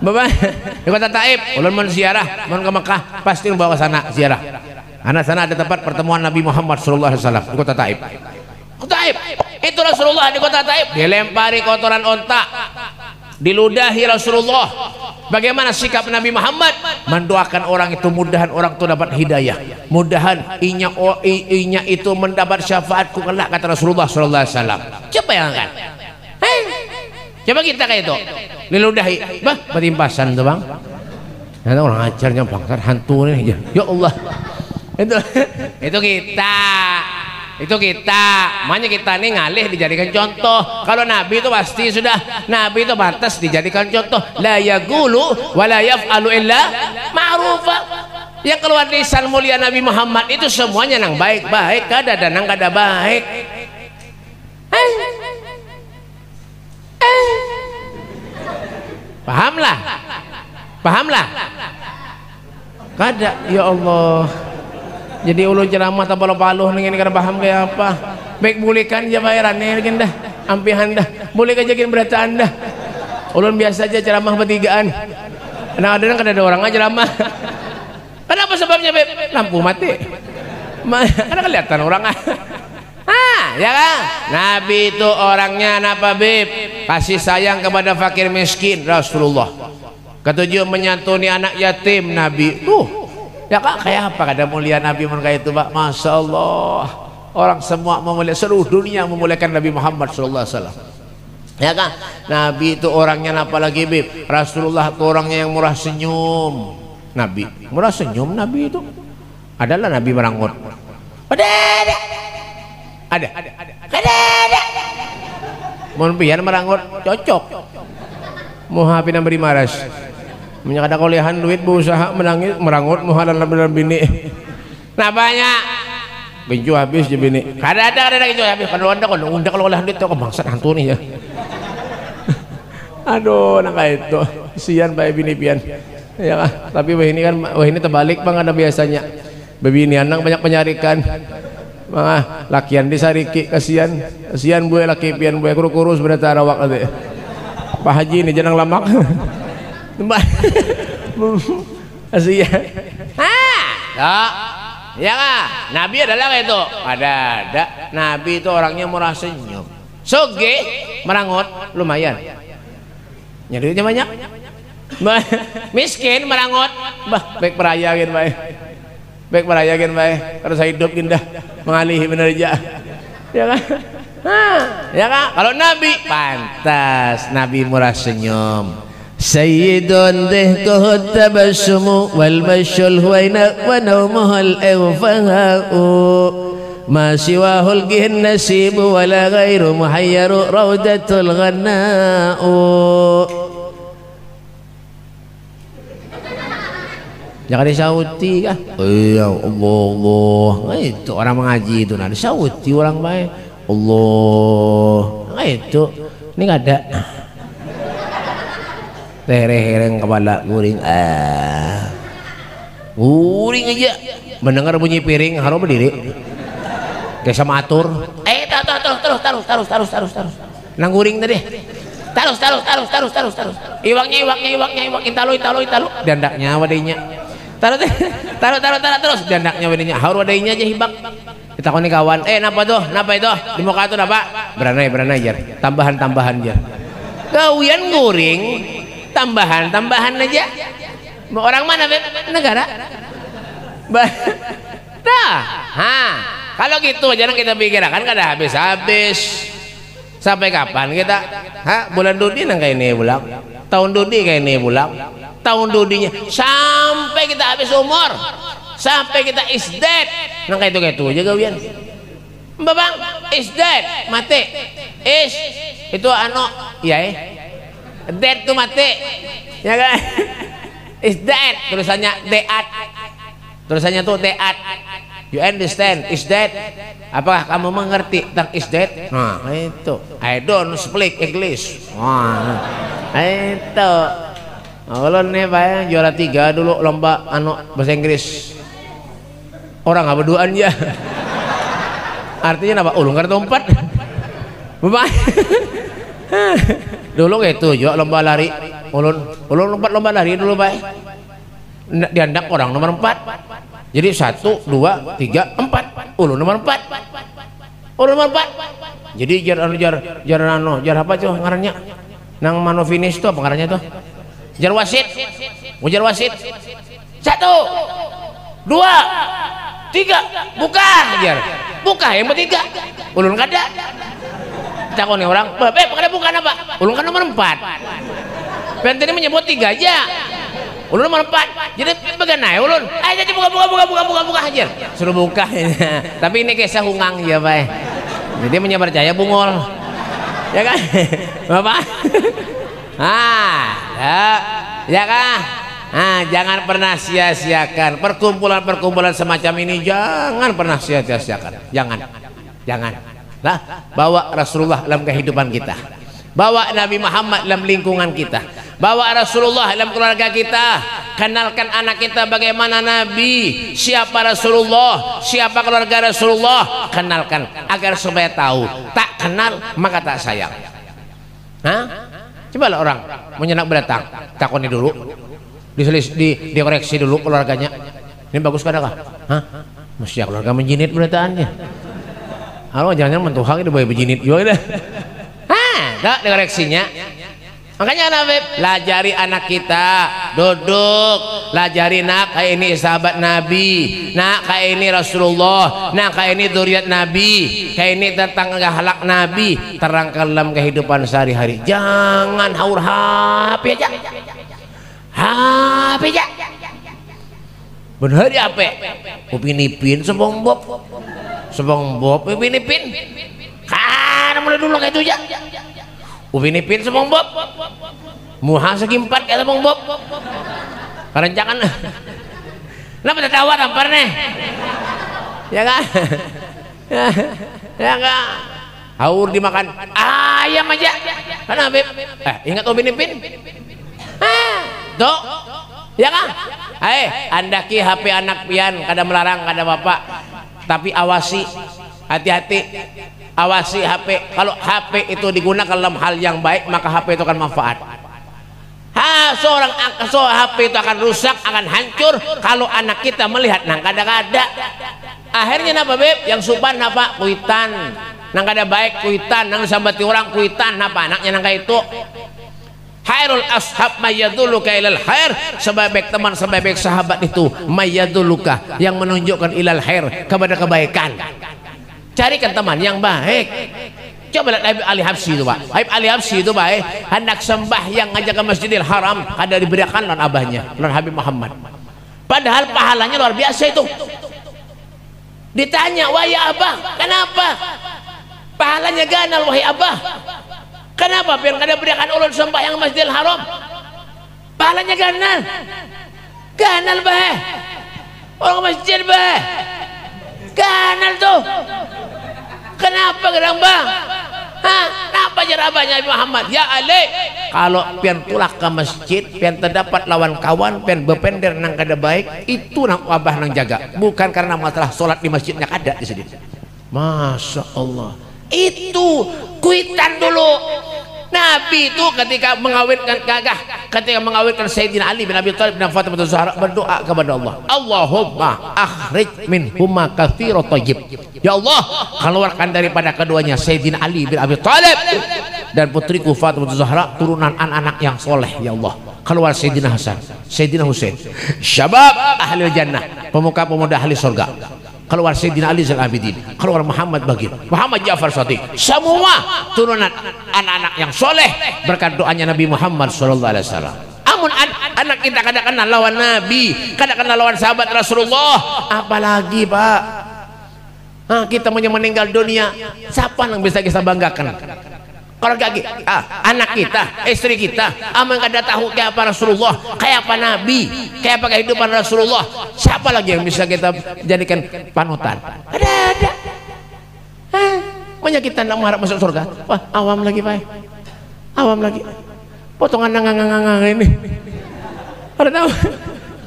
Bapak di kota Taif, ulun mau ziarah, mau ke Mekah, pasti bawa ke sana ziarah. Anak sana ada tempat pertemuan Nabi Muhammad sallallahu alaihi wasallam di kota Taif. Taif itu Rasulullah di kota Taif dilempari kotoran onta, diludahi Rasulullah. Bagaimana sikap Nabi Muhammad? Mendoakan orang itu, mudahan orang itu dapat hidayah, mudahan inya itu mendapat syafaatku kelak, kata Rasulullah sallallahu alaihi wasallam. Coba yang kan, coba kita kayak itu diludahi, bah berimpasan tuh bang. Nanti orang ajarnya bangsat hantu nih, ya Allah. Itu kita. Itu kita, makanya kita nih ngalih dijadikan contoh. Kalau Nabi itu pasti sudah, Nabi itu pantas dijadikan contoh. La yaqulu wa la yaf'alu illa ma'rufa. Yang keluar lisan mulia Nabi Muhammad itu semuanya nang baik-baik, kada dan nang kada baik. Pahamlah. Kada, ya Allah. Jadi ulun ceramah tak paluh-paluh nih ini kada paham kayak apa. Baik bolehkan aja bayarannya lagi dah, ampihan dah. Boleh aja gini berataan dah. Ulun biasa aja ceramah bertigaan. Kadang-kadang kada ada orang aja ceramah. Kenapa sebabnya, Beb? Lampu mati. Karena kelihatan orang. Ya kan? Nabi itu orangnya apa, Beb? Kasih sayang kepada fakir miskin Rasulullah. Ketujuh menyantuni anak yatim Nabi. Ya kak, kayak apa kada mulia Nabi kayak itu, Pak? Masya Allah, orang semua memuliakan, seluruh dunia memuliakan Nabi Muhammad SAW. Ya kan? Nabi itu orangnya apa lagi, Bib? Rasulullah itu orangnya yang murah senyum. Nabi murah senyum, Nabi itu adalah Nabi merangut. Ada. Mohon pian merangut cocok. Mau hapin beri maras. Menyakada kolehan duit berusaha menangis merangut muhalan dalam bini. Nah banyak benju habis je bini. Kada benju habis. Kalau anda kalau kolehan duit tuh kebangsaan hantu nih ya. Aduh, nak itu sian bae bini pian. Ya kan? Tapi ini kan ini terbalik bang, ada biasanya. Bebini anang banyak penyarikan. Mah lakian disariki kasihan buaya laki pian buaya kurus berata rawak ade. Pak Haji ini jangan lamak. Asia. Ya kan? Nabi adalah kayak itu. Ada. Nabi itu orangnya murah senyum. Soge merangut lumayan. Nyarinya banyak. Miskin merangut. Baik perayakin baik. Terus hidup indah mengalihi bener aja. Ya kan? Ya kan? Kalau Nabi pantas, Nabi murah senyum. Sayyidun dhihkuhu tabassumu wal bashul huwaina wa nawmuhul awfaha'u ma siwahul gihin nasibu wala ghairu muhayyaru rawdatul ghanna'u. Jangan disauti kah? Iya Allah. Nah, itu orang mengaji itu nah disauti orang baik. Allah. Nah, itu ini nggak ada. Tereng kepala guring. Guring aja. Mendengar bunyi piring harus berdiri. Kayak sama atur. Terus. Nang guring tadi. Terus. Iwaknya. Italu. Dandaknya wadainya. Terus dandaknya wadainya. Haur wadainya aja hibak. Kita koni kawan. Napa itu? Di muka itu napa? Beranai jar. Tambahan jar. Gawian guring. Tambahan aja. Orang mana negara? Kalau gitu jangan kita pikirkan kan ada habis. Sampai kapan kita? Bulan Dudi nang kayak ini bulan. Tahun Dudi kayak ini bulan. Tahun Dudinya sampai kita habis umur. Sampai kita is dead. Nang kayak itu aja gawian. Babang is dead, mati. Itu dead tuh mati. Ya kan? Is dead tulisannya dead. Tulisannya tuh dead. You understand? Is dead. Apakah kamu mengerti tentang is dead? Nah, itu. I don't speak English. Wah, itu. Kalau nih Pak juara 3 dulu lomba bahasa Inggris. Orang apa berduaan ya? Artinya apa? Ulung kartu 4. Bapak. Dulu gitu juga lomba lari. Ulun lomba lari dulu Pak. Diandak orang nomor 4. Jadi 1, 2, 3, 4. Ulun nomor 4. Ulun nomor 4. Jadi jar apa tuh ngarannya? Nang mano finish tuh apa ngarannya tuh? Jar wasit. Ujar wasit. 1, 2, 3. Buka jar. Buka yang ketiga. Ulun kada. Takon nih orang, kada bukan apa? Ulun kan nomor 4. Penting menyebut 3 aja. Ulun nomor 4. Jadi bagaimana ulun? Ayo jadi buka aja. Suruh buka. Tapi ini kisah hungang ya, Pak. Jadi menyebar percaya bungol. Ya kan? Bapak. Ya kan? Jangan pernah sia-siakan perkumpulan semacam ini, jangan pernah sia-siakan. Jangan. Nah, bawa Rasulullah dalam kehidupan kita. Bawa Nabi Muhammad dalam lingkungan kita. Bawa Rasulullah dalam keluarga kita. Kenalkan anak kita bagaimana Nabi, siapa Rasulullah, siapa keluarga Rasulullah. Kenalkan agar supaya tahu. Tak kenal maka tak sayang. Cobalah orang menyenak beratang, takoni dulu. Dikoreksi dulu keluarganya. Ini bagus kada kah? Mesti keluarga menjinit berataannya. Halo, jangan-jangan mentuhang itu boleh berjinit juga dah. Tak dikoreksinya. Makanya Nabi lajari anak kita duduk, lajari nak kayak ini sahabat Nabi, nak kayak ini Rasulullah, nak kayak ini dzurriyyat Nabi, kayak ini tentang akhlak Nabi, terangkan dalam kehidupan sehari-hari. Jangan haur HP aja. HP aja. Bener ya apa? Upin Ipin SpongeBob. Upin Ipin. Kan mulai dulu kayak itu aja. Upin Ipin SpongeBob. Muha segi 4 kata SpongeBob. Kerencangan. Kenapa tertawa tampar nih? Ya kan? Ya kan? Haur dimakan ayam aja. Kan Habib? Ingat Upin Ipin? Tuh. Ya kan? Andaki HP anak pian kada melarang kada bapak. Tapi awasi, hati-hati. Awasi HP. Kalau HP itu digunakan dalam hal yang baik, maka HP itu akan manfaat. HP itu akan rusak, akan hancur kalau anak kita melihat nang kada-kada. Akhirnya napa Beb? Yang supan napa? Kuitan. Nang kada baik kuitan, nang sambati orang kuitan napa anaknya nang itu. Khairul ashab mayyaduluka ilal khair. Sebaik teman, sebaik sahabat itu mayyaduluka, yang menunjukkan ilal khair, kepada kebaikan. Carikan teman yang baik. Coba lihat Habib Ali Habsyi itu Pak. Habib Ali Habsyi itu Pak, hendak sembahyang ngajak ke Masjidil Haram, ada diberikan non abahnya, non Habib Muhammad. Padahal pahalanya luar biasa itu. Ditanya, wahai abah, kenapa? Pahalanya ganal wahai abah. Kenapa? Biar kada berikan ulun sembahyang Masjidil Haram. Pahalanya ganal. Kanal bah. Orang masjid bah. Kanal tuh. Kenapa gerang bang? Hah? Kenapa jarabahnya Muhammad? Ya Ali, kalau pian tulak ke masjid, pian terdapat lawan kawan, pian bepender nang kada baik, itu nang abah nang jaga. Bukan karena masalah sholat di masjidnya kada di sini. Masya Allah. Itu kuitan dulu. Nabi itu ketika mengawinkan ketika mengawinkan Sayyidina Ali bin Abi Thalib dan Fatimah Zahra berdoa kepada Allah, Allahumma akhrij minhuma katsira thayyib. Ya Allah, keluarkan daripada keduanya Sayyidina Ali bin Abi Thalib dan putriku Fatimah Zahra turunan anak-anak yang soleh. Ya Allah, keluar Sayyidina Hasan, Sayyidina Husain, syabab ahli jannah, pemuka-pemuda ahli surga. Keluar Sayyidina Ali Zainal Abidin, keluar Muhammad Bagir, Muhammad Ja'far Shadiq, semua turunan anak-anak yang soleh berkat doanya Nabi Muhammad sallallahu alaihi wasallam. Amun anak kita kada kenal lawan Nabi, kada kenal lawan sahabat Rasulullah, apalagi Pak? Kita punya meninggal dunia, siapa yang bisa kita banggakan? Keluarga kita, anak kita, istri kita, aman kada tahu kayak apa Rasulullah, kayak apa Nabi, kayak apa kehidupan Rasulullah. Siapa lagi yang bisa kita jadikan panutan? Ada. Banyak kita tidak mengharap masuk surga. Wah, awam lagi Pak, awam lagi. Potongan ngang ini.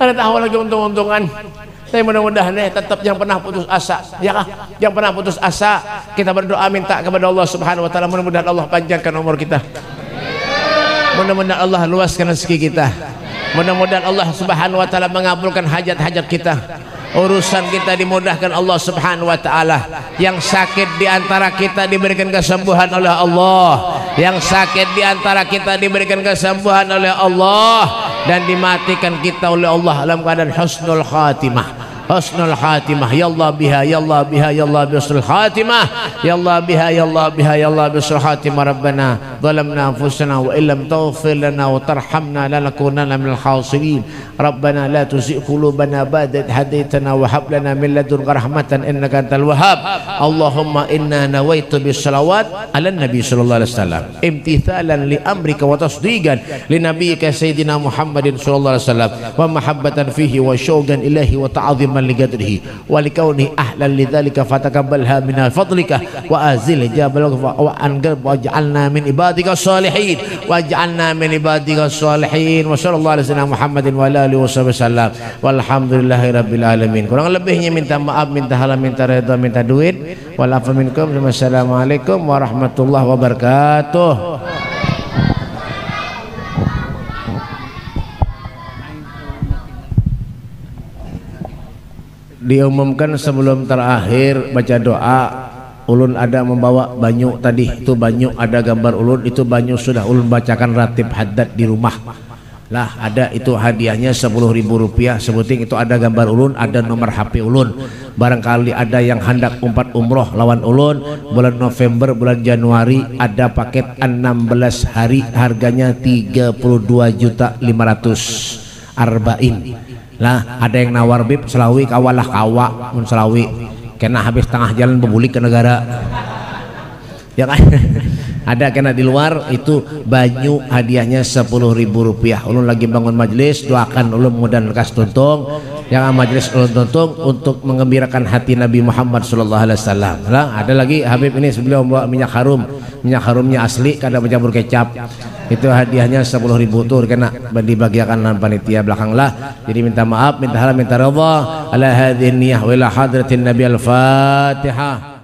Ada tahu lagi untung-untungan. Saya mudah-mudahan tetap yang pernah putus asa, ya kah? Yang pernah putus asa, kita berdoa minta kepada Allah Subhanahu wa taala, mudah-mudahan Allah panjangkan umur kita. Mudah-mudahan Allah luaskan rezeki kita. Mudah-mudahan Allah Subhanahu wa taala mengabulkan hajat-hajat kita. Urusan kita dimudahkan Allah Subhanahu wa taala. Yang sakit di antara kita diberikan kesembuhan oleh Allah. Yang sakit di antara kita diberikan kesembuhan oleh Allah dan dimatikan kita oleh Allah dalam keadaan husnul khatimah. Husnul khatimah, ya Allah biha, ya Allah biha, ya Allah bisul khatimah, ya Allah biha, ya Allah biha, ya Allah bisul khatimah. Rabbana zalamna anfusana wa illam taghfir lana wa tarhamna lanakunanna minal khasirin. Rabbana la tuzigh qulubana ba'da idh hadaytana wa hab lana min ladunka rahmatan innaka antal wahhab. Allahumma inna nawaitu bis salawat ala nabi sallallahu alaihi wasallam imtithalan li amrika wa tasdiqan li nabiyyika sayyidina Muhammadin sallallahu alaihi wasallam wa mahabbatan fihi wa syauqan ilahi wa ta'dhiman liqadrihi wa likaunihi ahlan lidzalika fatakabbalha min fadlika wa azil jabal wa anqal waj'alna min ibadika salihin waj'alna min ibadika salihin wa sallallahu alaihi wasallam Muhammadin wa alihi wasallam walhamdulillahi rabbil alamin. Kurang lebihnya minta maaf, minta halal, minta redha, minta duit. Wal afu minkum. Wassalamualaikum warahmatullahi wabarakatuh. Diumumkan sebelum terakhir baca doa, ulun ada membawa banyu tadi, itu banyu ada gambar ulun, itu banyu sudah ulun bacakan ratib haddad di rumah lah, ada itu hadiahnya 10.000 rupiah, sebuting itu ada gambar ulun, ada nomor HP ulun. Barangkali ada yang hendak umpat umroh lawan ulun bulan November, bulan Januari, ada paket 16 hari harganya 32.500.000 arba'in. Nah, ada yang nawar bib Selawi kawalah kawa mun Selawi kena habis tengah jalan bebulik ke negara. Ya kan? Ada kena di luar itu banyu hadiahnya 10.000 rupiah. Ulun lagi bangun majelis, doakan ulun mudah-mudahan lekas tuntung. Yang majelis ulun tuntung untuk mengembirakan hati Nabi Muhammad sallallahu alaihi wasallam. Nah, ada lagi Habib ini sebelum bawa minyak harum. Minyak harumnya asli kada bercampur kecap. Itu hadiahnya 10.000 tuh kena dibagiakan dengan panitia belakang lah. Jadi minta maaf, minta halal, minta redha ala hadhihi niyah wa ila hadratin Nabi al-Fatihah.